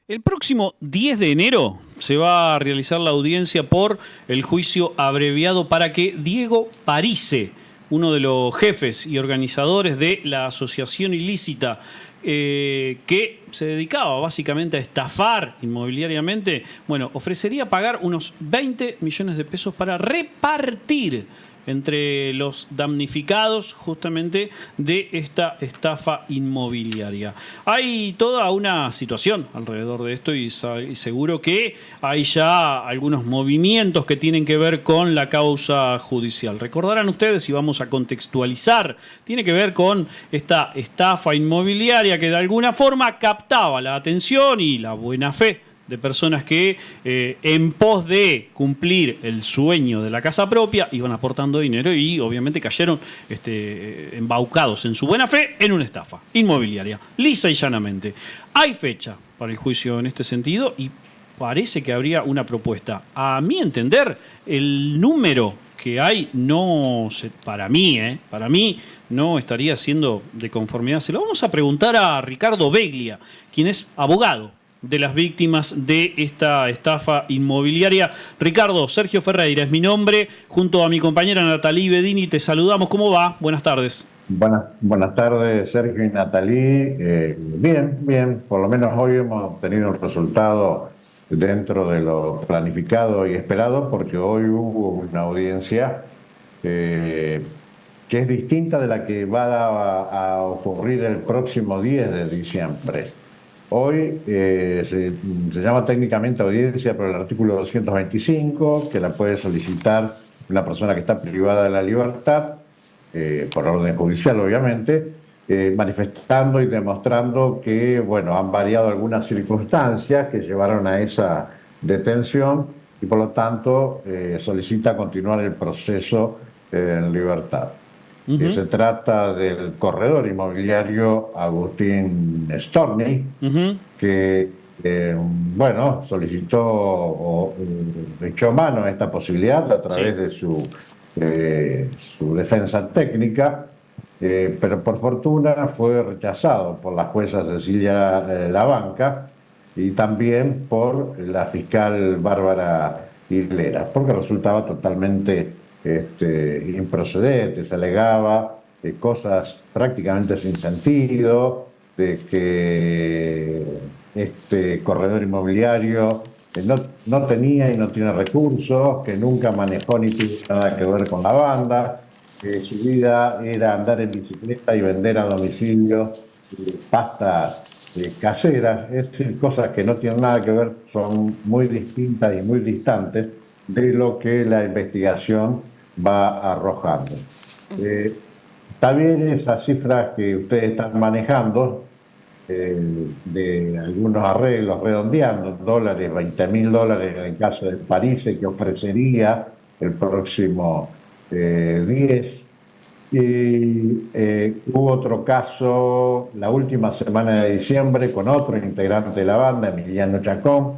El próximo 10 de enero se va a realizar la audiencia por el juicio abreviado para que Diego Parise, uno de los jefes y organizadores de la asociación ilícita que se dedicaba básicamente a estafar inmobiliariamente, bueno, ofrecería pagar unos 20 millones de pesos para repartir entre los damnificados justamente de esta estafa inmobiliaria. Hay toda una situación alrededor de esto y seguro que hay ya algunos movimientos que tienen que ver con la causa judicial. Recordarán ustedes, y vamos a contextualizar, tiene que ver con esta estafa inmobiliaria que de alguna forma captaba la atención y la buena fe de personas que en pos de cumplir el sueño de la casa propia iban aportando dinero y obviamente cayeron embaucados en su buena fe en una estafa inmobiliaria, lisa y llanamente. Hay fecha para el juicio en este sentido y parece que habría una propuesta. A mi entender, el número que hay no para mí no estaría siendo de conformidad. Se lo vamos a preguntar a Ricardo Beglia, quien es abogado de las víctimas de esta estafa inmobiliaria. Ricardo, Sergio Ferreira es mi nombre, junto a mi compañera Natalí Bedini te saludamos. ¿Cómo va? Buenas tardes. Buenas tardes, Sergio y Natalí. Bien. Por lo menos hoy hemos obtenido un resultado dentro de lo planificado y esperado, porque hoy hubo una audiencia que es distinta de la que va a ocurrir el próximo 10 de diciembre. Hoy se llama técnicamente audiencia por el artículo 225, que la puede solicitar una persona que está privada de la libertad, por orden judicial obviamente, manifestando y demostrando que han variado algunas circunstancias que llevaron a esa detención y por lo tanto solicita continuar el proceso en libertad. Se trata del corredor inmobiliario Agustín Storni, que solicitó o echó mano a esta posibilidad a través de su defensa técnica, pero por fortuna fue rechazado por la jueza Cecilia Labanca y también por la fiscal Bárbara Hilera, porque resultaba totalmente improcedente. Se alegaba cosas prácticamente sin sentido, de que este corredor inmobiliario no tenía y no tiene recursos, que nunca manejó ni tuvo nada que ver con la banda, que su vida era andar en bicicleta y vender a domicilio pastas caseras, es decir, cosas que no tienen nada que ver, son muy distintas y muy distantes de lo que la investigación va arrojando. Está bien esas cifras que ustedes están manejando, de algunos arreglos, redondeando dólares, $20.000 en el caso de París, que ofrecería el próximo 10. Y hubo otro caso la última semana de diciembre con otro integrante de la banda, Emiliano Chacón,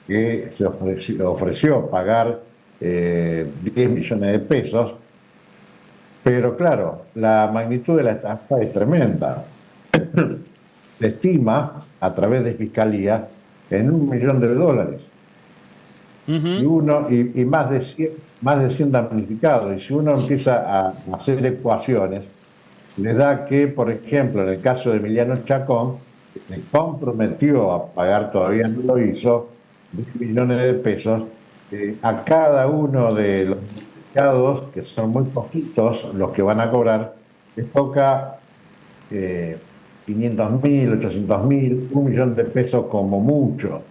que se ofreció pagar 10 millones de pesos, pero claro, la magnitud de la estafa es tremenda. Se estima a través de Fiscalía en $1 millón. Y más de 100 damnificados. Y si uno empieza a hacer ecuaciones, le da que, por ejemplo, en el caso de Emiliano Chacón, se comprometió a pagar, todavía no lo hizo, 10 millones de pesos a cada uno de los damnificados, que son muy poquitos los que van a cobrar, les toca 500.000, 800.000, $1 millón de pesos como mucho.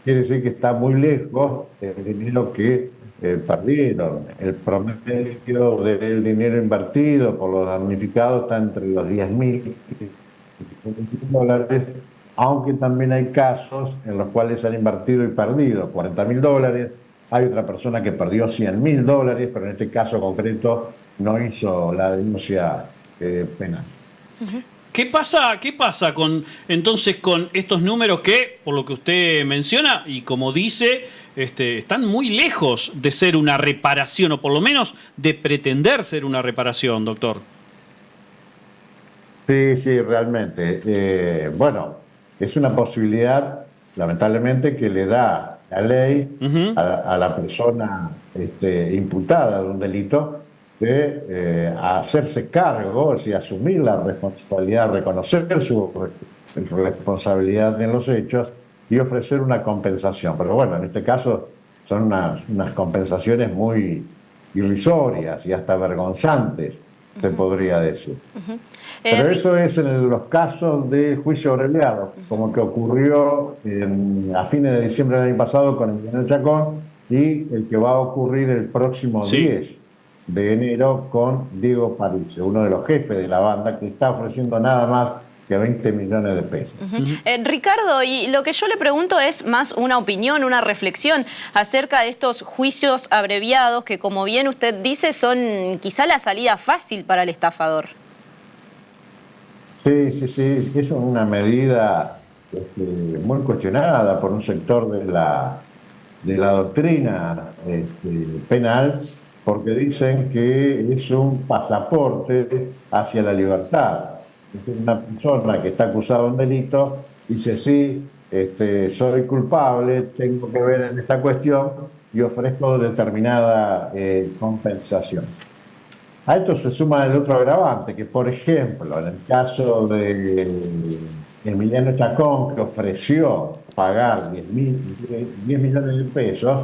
Quiere decir que está muy lejos del dinero que perdieron. El promedio del dinero invertido por los damnificados está entre los $10.000 y $50.000, aunque también hay casos en los cuales han invertido y perdido $40.000. Hay otra persona que perdió $100.000, pero en este caso concreto no hizo la denuncia penal. ¿Qué pasa entonces con estos números que, por lo que usted menciona, y como dice, están muy lejos de ser una reparación, o por lo menos de pretender ser una reparación, doctor? Sí, realmente. Es una posibilidad lamentablemente, que le da la ley Ujú. a la persona imputada de un delito de hacerse cargo, o sea, asumir la responsabilidad, reconocer su responsabilidad en los hechos y ofrecer una compensación. Pero bueno, en este caso son unas compensaciones muy irrisorias y hasta vergonzantes, se podría decir. Pero Ri- eso es en los casos de juicio abreviado, como que ocurrió a fines de diciembre del año pasado con Emiliano Chacón y el que va a ocurrir el próximo Sí. 10 de enero con Diego Parise, uno de los jefes de la banda que está ofreciendo nada más que 20 millones de pesos. Ricardo, y lo que yo le pregunto es más una opinión, una reflexión acerca de estos juicios abreviados que, como bien usted dice, son quizá la salida fácil para el estafador. Sí, sí, sí, es una medida muy cuestionada por un sector de la doctrina penal, porque dicen que es un pasaporte hacia la libertad. Es una persona que está acusada de un delito dice, sí, soy culpable, tengo que ver en esta cuestión y ofrezco determinada compensación. A esto se suma el otro agravante, que por ejemplo, en el caso de Emiliano Chacón, que ofreció pagar 10 millones de pesos,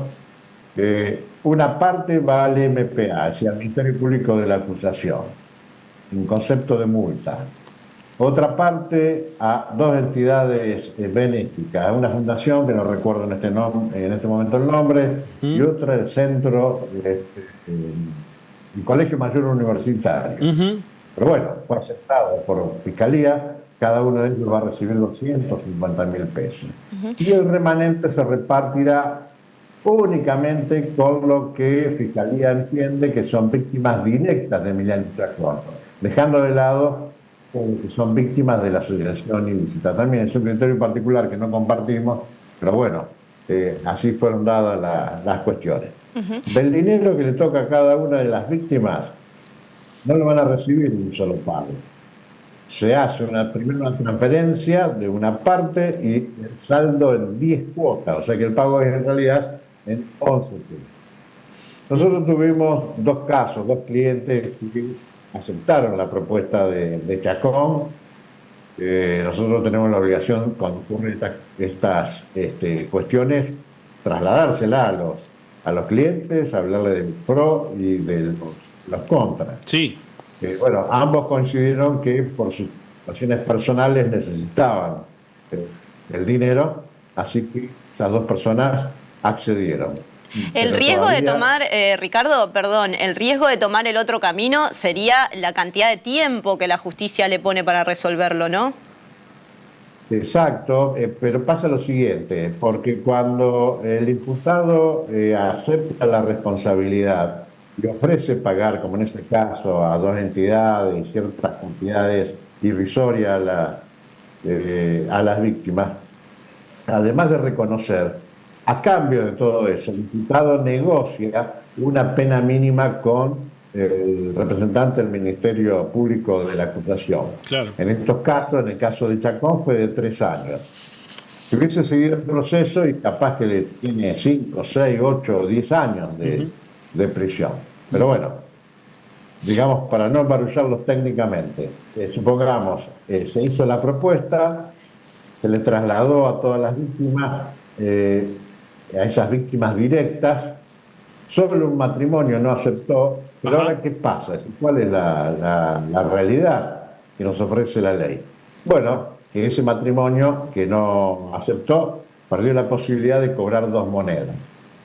una parte va al MPA, es decir, al Ministerio Público de la Acusación, en concepto de multa. Otra parte a dos entidades benéficas, una fundación, que no recuerdo en este momento el nombre, y otra el Centro, el Colegio Mayor Universitario. Ujú. Pero bueno, fue aceptado por Fiscalía, cada uno de ellos va a recibir 250.000 pesos. Y el remanente se repartirá únicamente con lo que Fiscalía entiende que son víctimas directas de Emiliano Chacón, dejando de lado que son víctimas de la asociación ilícita. También es un criterio particular que no compartimos, pero bueno, así fueron dadas las cuestiones. Del dinero que le toca a cada una de las víctimas, no lo van a recibir en un solo pago. Se hace primero una transferencia de una parte y el saldo en 10 cuotas, o sea que el pago es en realidad en 11 cuotas. Nosotros tuvimos dos casos, dos clientes que aceptaron la propuesta de Chacón. Nosotros tenemos la obligación, cuando ocurren estas cuestiones, trasladársela a los clientes, hablarle del pro y de los contras. Sí. Bueno, ambos coincidieron que por sus situaciones personales necesitaban el dinero, así que esas dos personas accedieron. El Pero riesgo de todavía, tomar, Ricardo, perdón, el riesgo de tomar el otro camino sería la cantidad de tiempo que la justicia le pone para resolverlo, ¿no? exacto, pero pasa lo siguiente, porque cuando el imputado acepta la responsabilidad y ofrece pagar, como en este caso, a dos entidades, ciertas cantidades irrisorias a las víctimas, además de reconocer, a cambio de todo eso, el imputado negocia una pena mínima con el representante del Ministerio Público de la Acusación. Claro. En estos casos, en el caso de Chacón, fue de 3 años. Si hubiese seguido el proceso, y capaz que le tiene 5, 6, 8 o 10 años de prisión. Pero bueno, digamos, para no embarullarlos técnicamente, supongamos, se hizo la propuesta, se le trasladó a todas las víctimas, a esas víctimas directas, solo un matrimonio no aceptó, pero Ajá. ahora ¿qué pasa? ¿Cuál es la realidad que nos ofrece la ley? Bueno, que ese matrimonio que no aceptó perdió la posibilidad de cobrar dos monedas.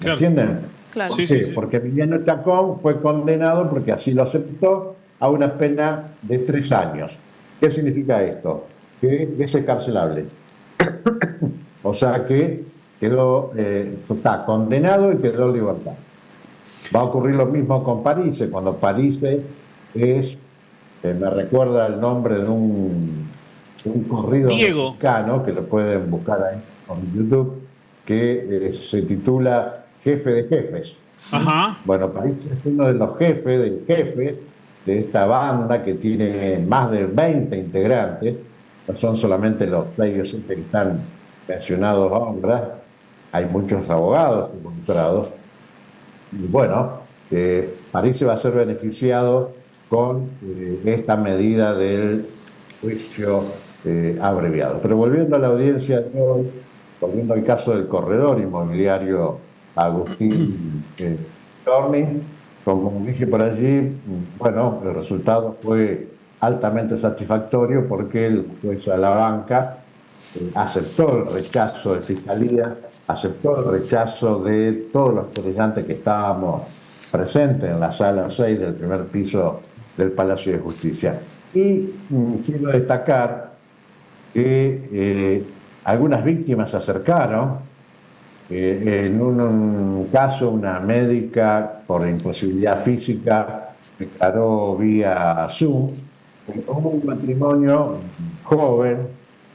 ¿Me Claro. entienden? Claro. ¿Por Sí, qué? sí, sí. Porque Emiliano Chacón fue condenado, porque así lo aceptó, a una pena de 3 años. ¿Qué significa esto? Que es excarcelable. O sea que está condenado y quedó en libertad. Va a ocurrir lo mismo con Parise, cuando Parise me recuerda el nombre de un corrido Diego. mexicano, que lo pueden buscar ahí en YouTube, que se titula Jefe de Jefes. Ajá. Bueno, Parise es uno de los jefes de esta banda que tiene más de 20 integrantes, no son solamente los 6 o 7 que están mencionadas obras, hay muchos abogados involucrados, y bueno, París va a ser beneficiado con esta medida del juicio abreviado. Pero volviendo a la audiencia de hoy, volviendo al caso del corredor inmobiliario Agustín Torni, como dije por allí, bueno, el resultado fue altamente satisfactorio porque el juez de la banca aceptó el rechazo de fiscalía, aceptó el rechazo de todos los querellantes que estábamos presentes en la sala 6 del primer piso del Palacio de Justicia. Y quiero destacar que algunas víctimas se acercaron. En un caso, una médica, por imposibilidad física, declaró vía Zoom. Hubo un matrimonio joven,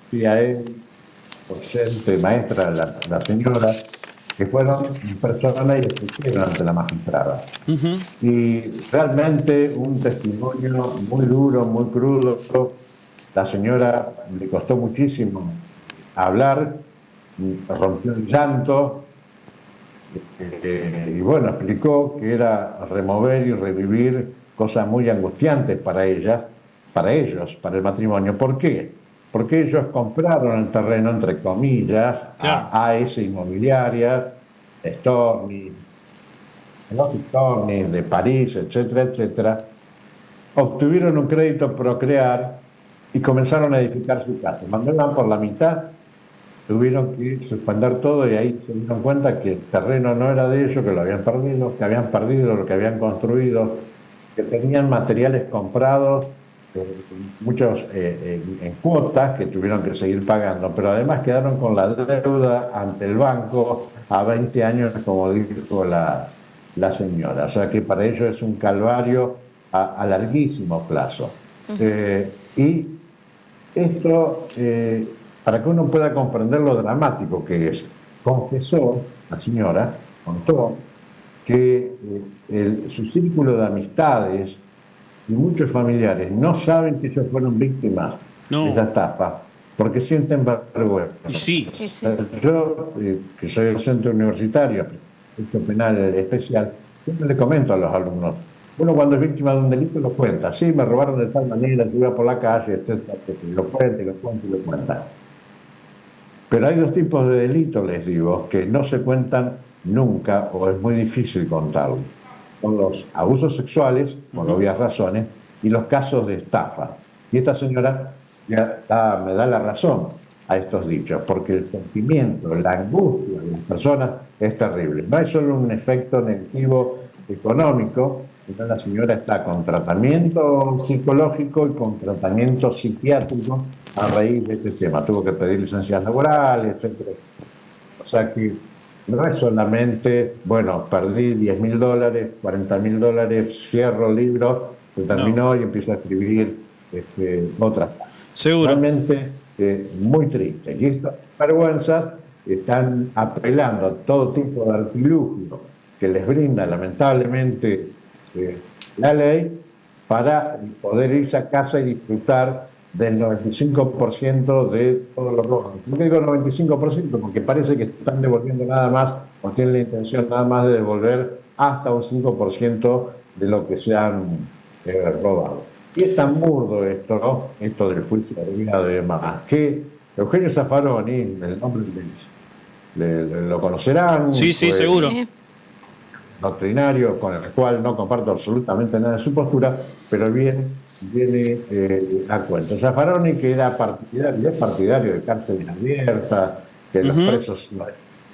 tía él, docente, maestra, la señora, que fueron personas y expusieron ante la magistrada. Y realmente un testimonio muy duro, muy crudo. La señora le costó muchísimo hablar, rompió el llanto, y bueno, explicó que era remover y revivir cosas muy angustiantes para ella, para ellos, para el matrimonio. ¿Por qué? Porque ellos compraron el terreno, entre comillas, a esa inmobiliaria, Storni, de París, etcétera, etcétera. Obtuvieron un crédito Procrear y comenzaron a edificar su casa. Cuando iban por la mitad, tuvieron que suspender todo y ahí se dieron cuenta que el terreno no era de ellos, que lo habían perdido lo que habían construido, que tenían materiales comprados, muchos en cuotas que tuvieron que seguir pagando, pero además quedaron con la deuda ante el banco a 20 años, como dijo la señora. O sea que para ellos es un calvario a larguísimo plazo. Y esto, para que uno pueda comprender lo dramático que es, confesó, la señora contó, que su círculo de amistades y muchos familiares no saben que ellos fueron víctimas de esta estafa, porque sienten vergüenza. Sí. Yo, que soy docente universitario, hecho penal especial, siempre le comento a los alumnos, uno cuando es víctima de un delito lo cuenta, sí, me robaron de tal manera, yo iba por la calle, etcétera, etcétera, y lo cuenta. Pero hay dos tipos de delitos, les digo, que no se cuentan nunca o es muy difícil contarlos. Son los abusos sexuales, por obvias razones, y los casos de estafa. Y esta señora ya me da la razón a estos dichos, porque el sentimiento, la angustia de las personas es terrible. No hay solo un efecto negativo económico, sino la señora está con tratamiento psicológico y con tratamiento psiquiátrico a raíz de este tema. Tuvo que pedir licencias laborales, etc. O sea que no es solamente, bueno, perdí $10.000, $40.000, cierro el libro, se terminó y empiezo a escribir otras cosas. Seguro. Realmente muy triste. Y estas vergüenzas están apelando a todo tipo de artilugio que les brinda lamentablemente la ley para poder irse a casa y disfrutar del 95% de todos los robos. ¿Por qué digo 95%? Porque parece que están devolviendo nada más, o tienen la intención nada más de devolver hasta un 5% de lo que se han robado. Y es tan burdo esto, ¿no? Esto del juicio abreviado y demás, que Eugenio Zaffaroni, el nombre lo conocerán. Sí, seguro. Doctrinario, con el cual no comparto absolutamente nada de su postura, pero viene a cuento. Zaffaroni, que era partidario de cárceles abiertas, que los presos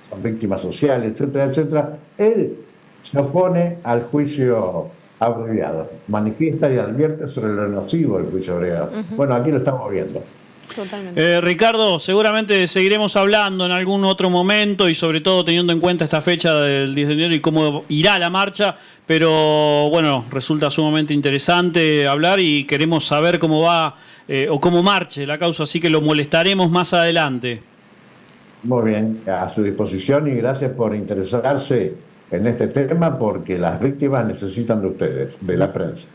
son víctimas sociales, etcétera, etcétera, él se opone al juicio abreviado, manifiesta y advierte sobre lo nocivo del juicio abreviado. Bueno, aquí lo estamos viendo. Totalmente. Ricardo, seguramente seguiremos hablando en algún otro momento y sobre todo teniendo en cuenta esta fecha del 10 de enero y cómo irá la marcha, pero bueno, resulta sumamente interesante hablar y queremos saber cómo va o cómo marche la causa, así que lo molestaremos más adelante. Muy bien, a su disposición y gracias por interesarse en este tema porque las víctimas necesitan de ustedes, de la prensa.